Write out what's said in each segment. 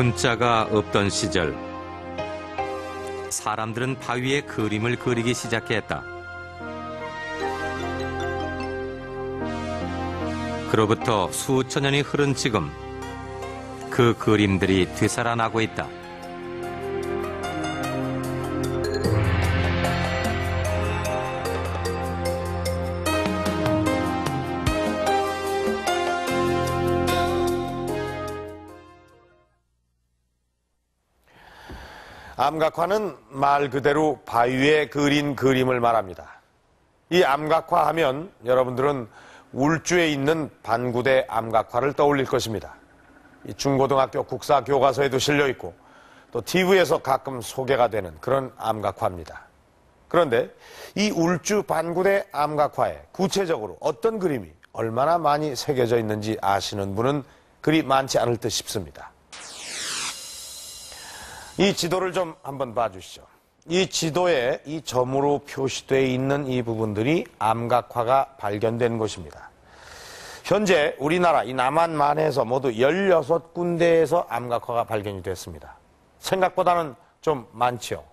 문자가 없던 시절, 사람들은 바위에 그림을 그리기 시작했다. 그로부터 수천 년이 흐른 지금, 그 그림들이 되살아나고 있다. 암각화는 말 그대로 바위에 그린 그림을 말합니다. 이 암각화하면 여러분들은 울주에 있는 반구대 암각화를 떠올릴 것입니다. 이 중고등학교 국사 교과서에도 실려 있고 또 TV에서 가끔 소개가 되는 그런 암각화입니다. 그런데 이 울주 반구대 암각화에 구체적으로 어떤 그림이 얼마나 많이 새겨져 있는지 아시는 분은 그리 많지 않을 듯 싶습니다. 이 지도를 좀 한번 봐주시죠. 이 지도에 이 점으로 표시되어 있는 이 부분들이 암각화가 발견된 곳입니다. 현재 우리나라 이 남한만에서 모두 16군데에서 암각화가 발견이 됐습니다. 생각보다는 좀 많죠.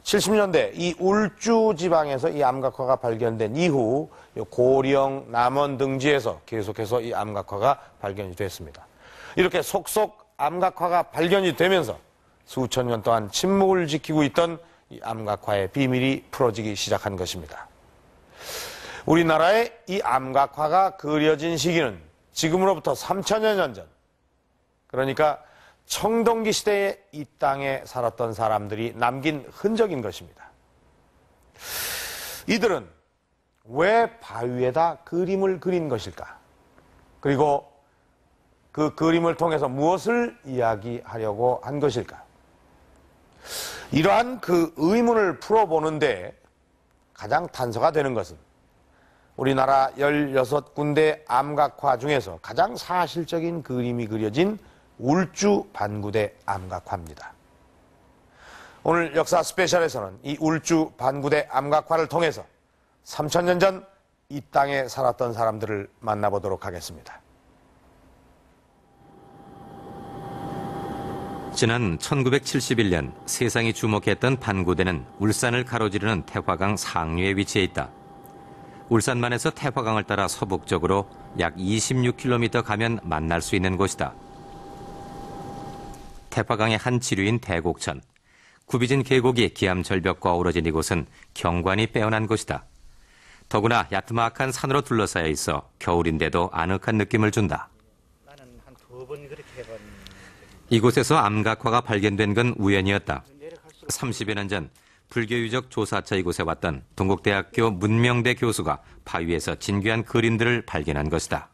70년대 이 울주 지방에서 이 암각화가 발견된 이후 고령, 남원 등지에서 계속해서 이 암각화가 발견이 됐습니다. 이렇게 속속 암각화가 발견이 되면서 수천 년 동안 침묵을 지키고 있던 이 암각화의 비밀이 풀어지기 시작한 것입니다. 우리나라의 이 암각화가 그려진 시기는 지금으로부터 3천여 년 전, 그러니까 청동기 시대에 이 땅에 살았던 사람들이 남긴 흔적인 것입니다. 이들은 왜 바위에다 그림을 그린 것일까? 그리고 그 그림을 통해서 무엇을 이야기하려고 한 것일까? 이러한 그 의문을 풀어보는데 가장 단서가 되는 것은 우리나라 16군데 암각화 중에서 가장 사실적인 그림이 그려진 울주 반구대 암각화입니다. 오늘 역사 스페셜에서는 이 울주 반구대 암각화를 통해서 3000년 전 이 땅에 살았던 사람들을 만나보도록 하겠습니다. 지난 1971년 세상이 주목했던 반구대는 울산을 가로지르는 태화강 상류에 위치해 있다. 울산만에서 태화강을 따라 서북쪽으로 약 26km 가면 만날 수 있는 곳이다. 태화강의 한 지류인 대곡천, 굽이진 계곡이 기암절벽과 어우러진 이곳은 경관이 빼어난 곳이다. 더구나 야트막한 산으로 둘러싸여 있어 겨울인데도 아늑한 느낌을 준다. 나는 한 2번 그렇게 해봤는데 이곳에서 암각화가 발견된 건 우연이었다. 30여 년 전 불교유적 조사차 이곳에 왔던 동국대학교 문명대 교수가 바위에서 진귀한 그림들을 발견한 것이다.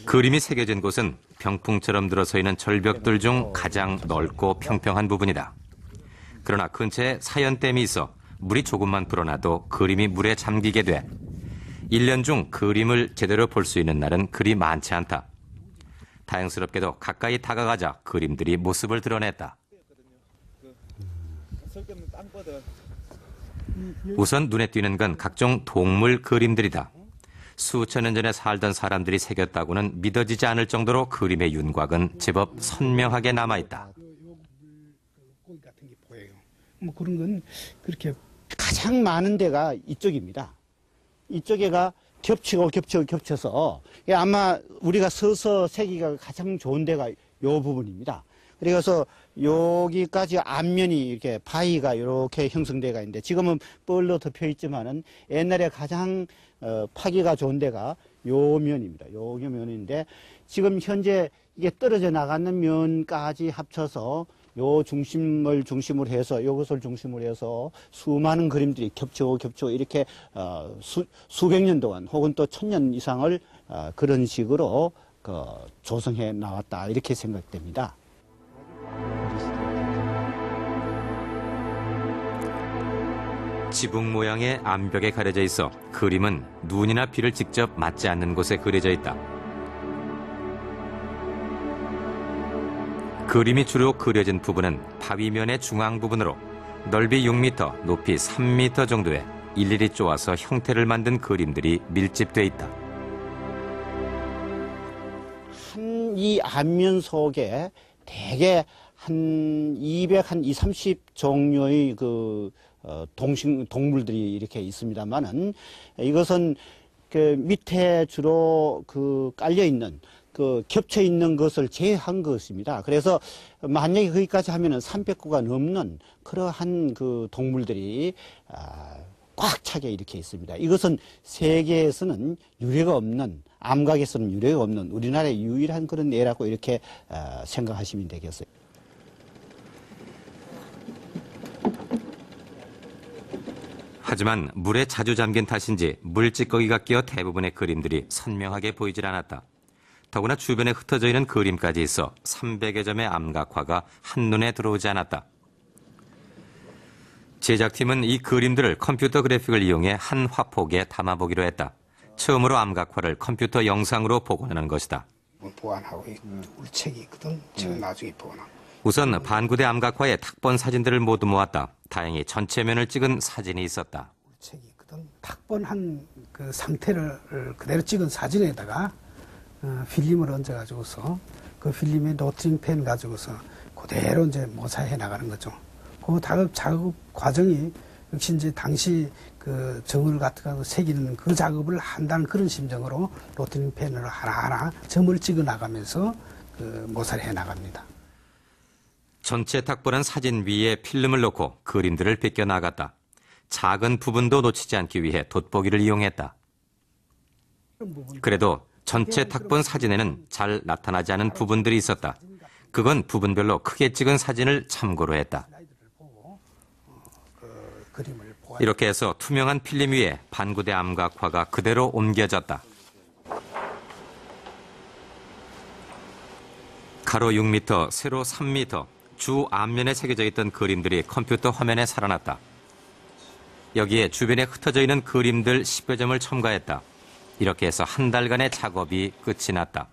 그림이 새겨진 곳은 병풍처럼 들어서 있는 절벽들 중 가장 넓고 평평한 부분이다. 그러나 근처에 사연댐이 있어 물이 조금만 불어나도 그림이 물에 잠기게 돼 1년 중 그림을 제대로 볼 수 있는 날은 그리 많지 않다. 다행스럽게도 가까이 다가가자 그림들이 모습을 드러냈다. 우선 눈에 띄는 건 각종 동물 그림들이다. 수천 년 전에 살던 사람들이 새겼다고는 믿어지지 않을 정도로 그림의 윤곽은 제법 선명하게 남아있다. 고기 같은 게 보여요. 뭐 그런 건 그렇게 가장 많은 데가 이쪽입니다. 이쪽에가 겹쳐서 아마 우리가 서서 새기가 가장 좋은 데가 이 부분입니다. 그래서 여기까지 앞면이 이렇게 바위가 이렇게 형성되어 있는데 지금은 뻘로 덮여 있지만은 옛날에 가장 파기가 좋은 데가 요 면입니다. 요 면인데 지금 현재 이게 떨어져 나가는 면까지 합쳐서 요 중심을 중심으로 해서 요것을 중심으로 해서 수많은 그림들이 겹쳐 이렇게 수백 년 동안 혹은 또 1000년 이상을 그런 식으로 조성해 나왔다 이렇게 생각됩니다. 지붕 모양의 암벽에 가려져 있어 그림은 눈이나 비를 직접 맞지 않는 곳에 그려져 있다. 그림이 주로 그려진 부분은 바위면의 중앙 부분으로 넓이 6m, 높이 3m 정도에 일일이 쪼아서 형태를 만든 그림들이 밀집돼 있다. 한 이 안면 속에 대개 한 230 종류의 동물들이 이렇게 있습니다만은 이것은 그 밑에 주로 깔려 있는 겹쳐 있는 것을 제외한 것입니다. 그래서 만약에 거기까지 하면은 300구가 넘는 그러한 동물들이 꽉 차게 이렇게 있습니다. 이것은 세계에서는 유례가 없는, 암각에서는 유례가 없는 우리나라의 유일한 그런 예라고 이렇게 생각하시면 되겠어요. 하지만 물에 자주 잠긴 탓인지 물찌꺼기가 끼어 대부분의 그림들이 선명하게 보이질 않았다. 더구나 주변에 흩어져 있는 그림까지 있어 300여 점의 암각화가 한눈에 들어오지 않았다. 제작팀은 이 그림들을 컴퓨터 그래픽을 이용해 한 화폭에 담아보기로 했다. 처음으로 암각화를 컴퓨터 영상으로 복원하는 것이다. 보완하고 울책이 있거든. 제가 나중에 보완하고. 우선 반구대 암각화의 탁본 사진들을 모두 모았다. 다행히 전체 면을 찍은 사진이 있었다. 울책이 있거든. 탁본한 그 상태를 그대로 찍은 사진에다가 필름을 얹어가지고서 그 필름에 로트링 펜 가지고서 그대로 이제 모사해 나가는 거죠. 그 작업 과정이 역시 이제 당시 그 정을 같은 거 새기는 그 작업을 한다는 그런 심정으로 로트링 펜으로 하나하나 점을 찍어 나가면서 모사를 해 나갑니다. 전체 탁본한 사진 위에 필름을 놓고 그림들을 비껴 나갔다. 작은 부분도 놓치지 않기 위해 돋보기를 이용했다. 그래도 전체 탁본 사진에는 잘 나타나지 않은 부분들이 있었다. 그건 부분별로 크게 찍은 사진을 참고로 했다. 이렇게 해서 투명한 필름 위에 반구대 암각화가 그대로 옮겨졌다. 가로 6m, 세로 3m, 주 앞면에 새겨져 있던 그림들이 컴퓨터 화면에 살아났다. 여기에 주변에 흩어져 있는 그림들 10여 점을 첨가했다. 이렇게 해서 한 달간의 작업이 끝이 났다.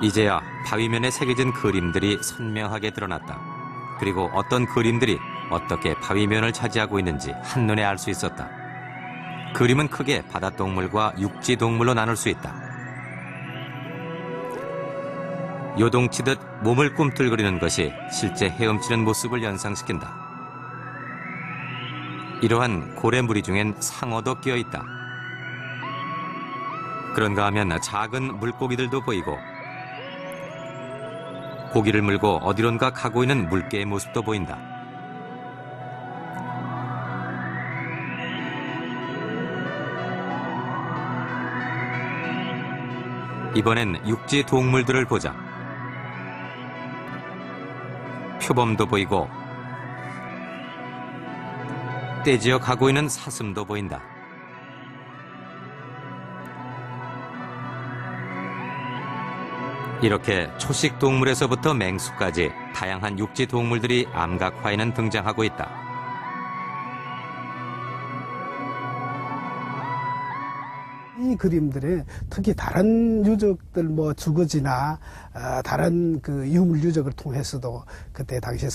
이제야 바위면에 새겨진 그림들이 선명하게 드러났다. 그리고 어떤 그림들이 어떻게 바위면을 차지하고 있는지 한눈에 알 수 있었다. 그림은 크게 바닷동물과 육지동물로 나눌 수 있다. 요동치듯 몸을 꿈틀거리는 것이 실제 헤엄치는 모습을 연상시킨다. 이러한 고래무리 중엔 상어도 끼어 있다. 그런가 하면 작은 물고기들도 보이고 고기를 물고 어디론가 가고 있는 물개의 모습도 보인다. 이번엔 육지 동물들을 보자. 표범도 보이고 떼지어 가고 있는 사슴도 보인다. 이렇게 초식 동물에서부터 맹수까지 다양한 육지 동물들이 암각화에는 등장하고 있다. 이 그림들에 특히 다른 유적들 주거지나 다른 그 유물 유적을 통해서도 그때 당시에